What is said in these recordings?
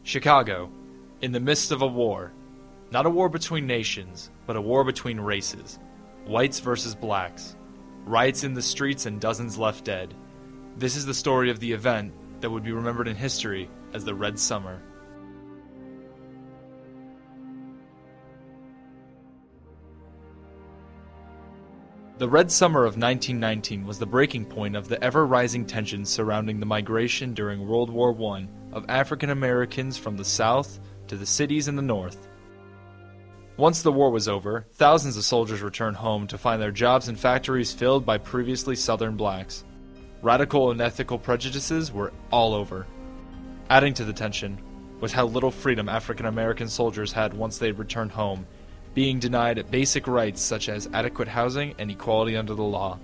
Chicago, in the midst of a war. Not a war between nations, but a war between races. Whites versus blacks. Riots in the streets and dozens left dead. This is the story of the event that would be remembered in history as the Red Summer. The Red Summer of 1919 was the breaking point of the ever-rising tensions surrounding the migration during World War I of African Americans from the South to the cities in the North. Once the war was over, thousands of soldiers returned home to find their jobs in factories filled by previously Southern blacks. Radical and ethical prejudices were all over. Adding to the tension was how little freedom African American soldiers had once they returned home, being denied basic rights such as adequate housing and equality under the law.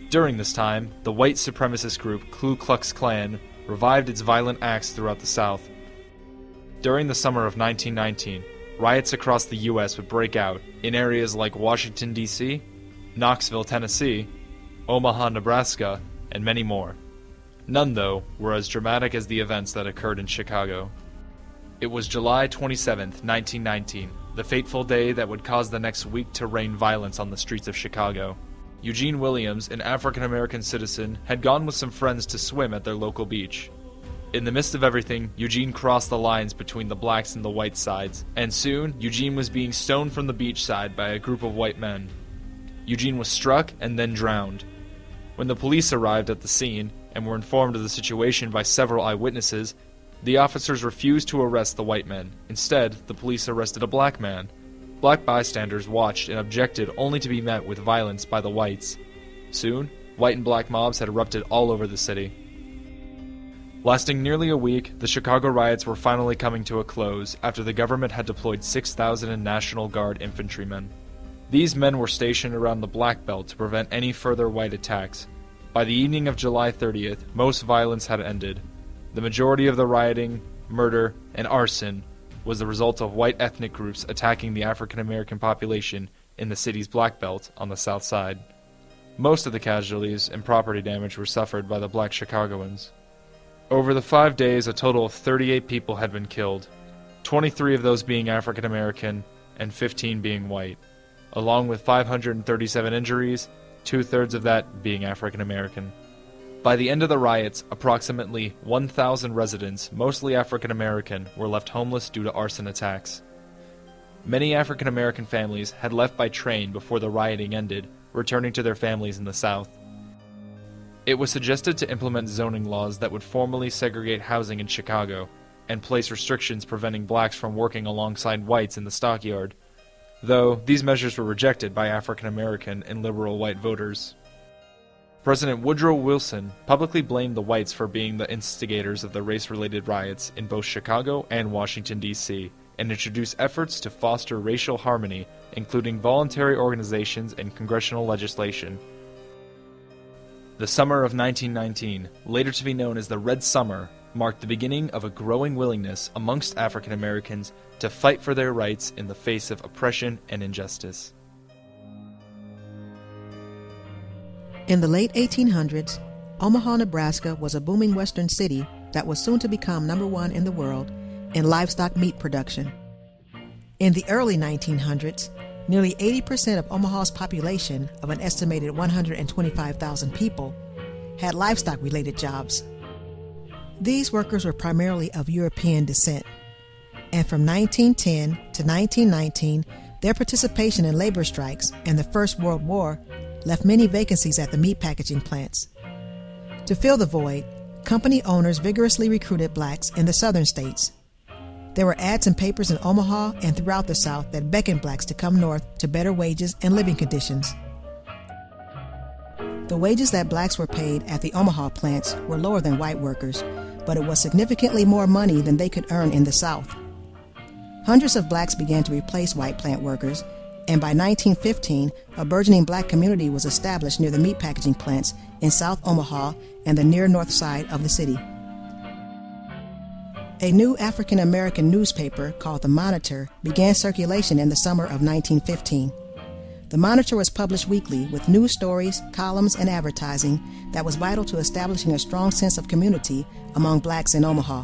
During this time, the white supremacist group Ku Klux Klan revived its violent acts throughout the South. During the summer of 1919, riots across the U.S. would break out in areas like Washington, D.C., Knoxville, Tennessee, Omaha, Nebraska, and many more. None, though, were as dramatic as the events that occurred in Chicago. It was July 27, 1919, the fateful day that would cause the next week to rain violence on the streets of Chicago. Eugene Williams, an African-American citizen, had gone with some friends to swim at their local beach. In the midst of everything, Eugene crossed the lines between the blacks and the white sides, and soon Eugene was being stoned from the beach side by a group of white men. Eugene was struck and then drowned. When the police arrived at the scene and were informed of the situation by several eyewitnesses, the officers refused to arrest the white men. Instead, the police arrested a black man. Black bystanders watched and objected only to be met with violence by the whites. Soon, white and black mobs had erupted all over the city. Lasting nearly a week, the Chicago riots were finally coming to a close after the government had deployed 6,000 National Guard infantrymen. These men were stationed around the Black Belt to prevent any further white attacks. By the evening of July 30th, most violence had ended. The majority of the rioting, murder, and arson was the result of white ethnic groups attacking the African American population in the city's Black Belt on the south side. Most of the casualties and property damage were suffered by the black Chicagoans. Over the 5 days, a total of 38 people had been killed, 23 of those being African American and 15 being white, along with 537 injuries, 2/3 of that being African American. By the end of the riots, approximately 1,000 residents, mostly African American, were left homeless due to arson attacks. Many African American families had left by train before the rioting ended, returning to their families in the South. It was suggested to implement zoning laws that would formally segregate housing in Chicago and place restrictions preventing blacks from working alongside whites in the stockyard, though these measures were rejected by African American and liberal white voters. President Woodrow Wilson publicly blamed the whites for being the instigators of the race-related riots in both Chicago and Washington, D.C., and introduced efforts to foster racial harmony, including voluntary organizations and congressional legislation. The summer of 1919, later to be known as the Red Summer, marked the beginning of a growing willingness amongst African Americans to fight for their rights in the face of oppression and injustice. In the late 1800s, Omaha, Nebraska was a booming western city that was soon to become #1 in the world in livestock meat production. In the early 1900s, nearly 80% of Omaha's population of an estimated 125,000 people had livestock-related jobs. These workers were primarily of European descent, and from 1910 to 1919, their participation in labor strikes and the First World War left many vacancies at the meat packaging plants. To fill the void, company owners vigorously recruited blacks in the southern states. There were ads in papers in Omaha and throughout the South that beckoned blacks to come north to better wages and living conditions. The wages that blacks were paid at the Omaha plants were lower than white workers, but it was significantly more money than they could earn in the South. Hundreds of blacks began to replace white plant workers, and by 1915, a burgeoning black community was established near the meat packaging plants in South Omaha and the near north side of the city. A new African American newspaper called The Monitor began circulation in the summer of 1915. The Monitor was published weekly with news stories, columns, and advertising that was vital to establishing a strong sense of community among blacks in Omaha.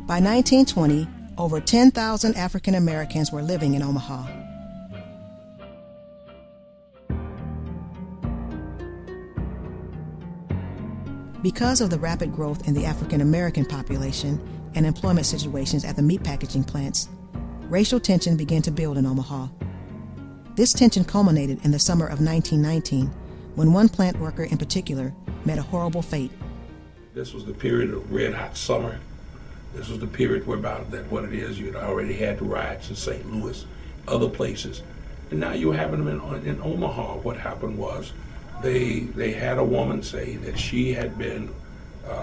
By 1920, over 10,000 African Americans were living in Omaha. Because of the rapid growth in the African American population and employment situations at the meat packaging plants, racial tension began to build in Omaha. This tension culminated in the summer of 1919, when one plant worker in particular met a horrible fate. This was the period of red hot summer. This was the period where about that what it is, you'd already had the riots in St. Louis, other places. And now you're having them in Omaha. What happened was they had a woman say that she had been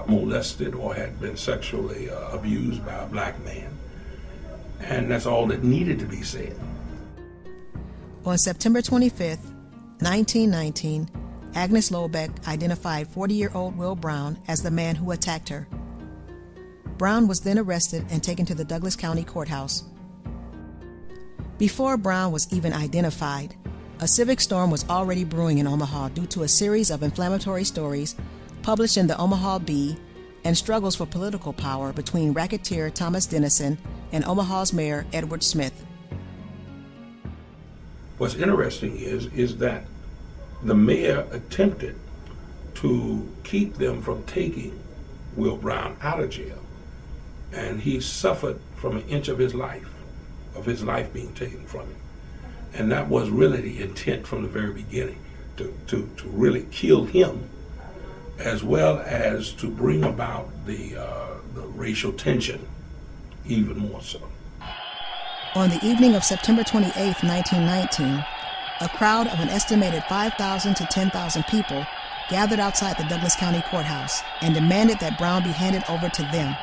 molested or had been sexually abused by a black man. And that's all that needed to be said. On September 25th, 1919, Agnes Lobeck identified 40-year-old Will Brown as the man who attacked her. Brown was then arrested and taken to the Douglas County Courthouse. Before Brown was even identified, a civic storm was already brewing in Omaha due to a series of inflammatory stories published in the Omaha Bee and struggles for political power between racketeer Thomas Dennison and Omaha's mayor Edward Smith. What's interesting is that the mayor attempted to keep them from taking Will Brown out of jail, and he suffered from an inch of his life being taken from him. And that was really the intent from the very beginning, to really kill him, as well as to bring about the racial tension even more so. On the evening of September 28, 1919, a crowd of an estimated 5,000 to 10,000 people gathered outside the Douglas County Courthouse and demanded that Brown be handed over to them.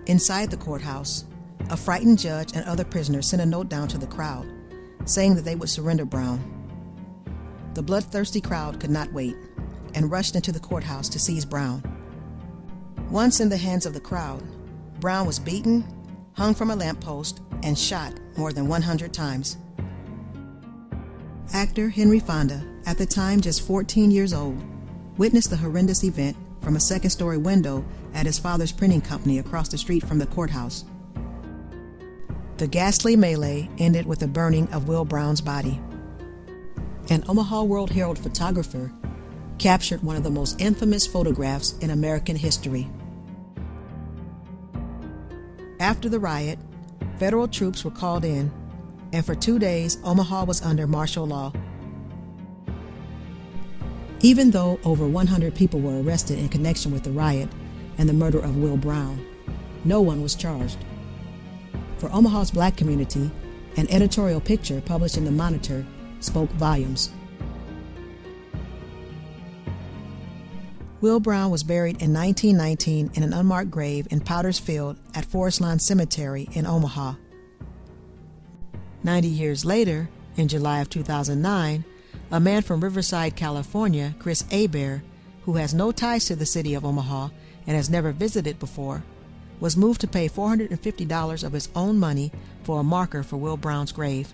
Inside the courthouse, a frightened judge and other prisoners sent a note down to the crowd, saying that they would surrender Brown. The bloodthirsty crowd could not wait and rushed into the courthouse to seize Brown. Once in the hands of the crowd, Brown was beaten, hung from a lamppost, and shot more than 100 times. Actor Henry Fonda, at the time just 14 years old, witnessed the horrendous event from a second-story window at his father's printing company across the street from the courthouse. The ghastly melee ended with the burning of Will Brown's body. An Omaha World Herald photographer captured one of the most infamous photographs in American history. After the riot, federal troops were called in, and for 2 days, Omaha was under martial law. Even though over 100 people were arrested in connection with the riot and the murder of Will Brown, no one was charged. For Omaha's black community, an editorial picture published in the Monitor spoke volumes. Will Brown was buried in 1919 in an unmarked grave in Powder's Field at Forest Lawn Cemetery in Omaha. 90 years later, in July of 2009, a man from Riverside, California, Chris Hebert, who has no ties to the city of Omaha and has never visited before, was moved to pay $450 of his own money for a marker for Will Brown's grave.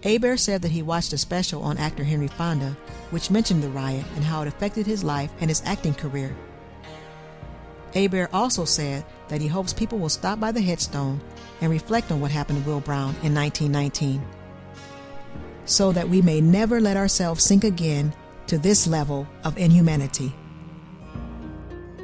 Hebert said that he watched a special on actor Henry Fonda, which mentioned the riot and how it affected his life and his acting career. Hebert also said that he hopes people will stop by the headstone and reflect on what happened to Will Brown in 1919, so that we may never let ourselves sink again to this level of inhumanity.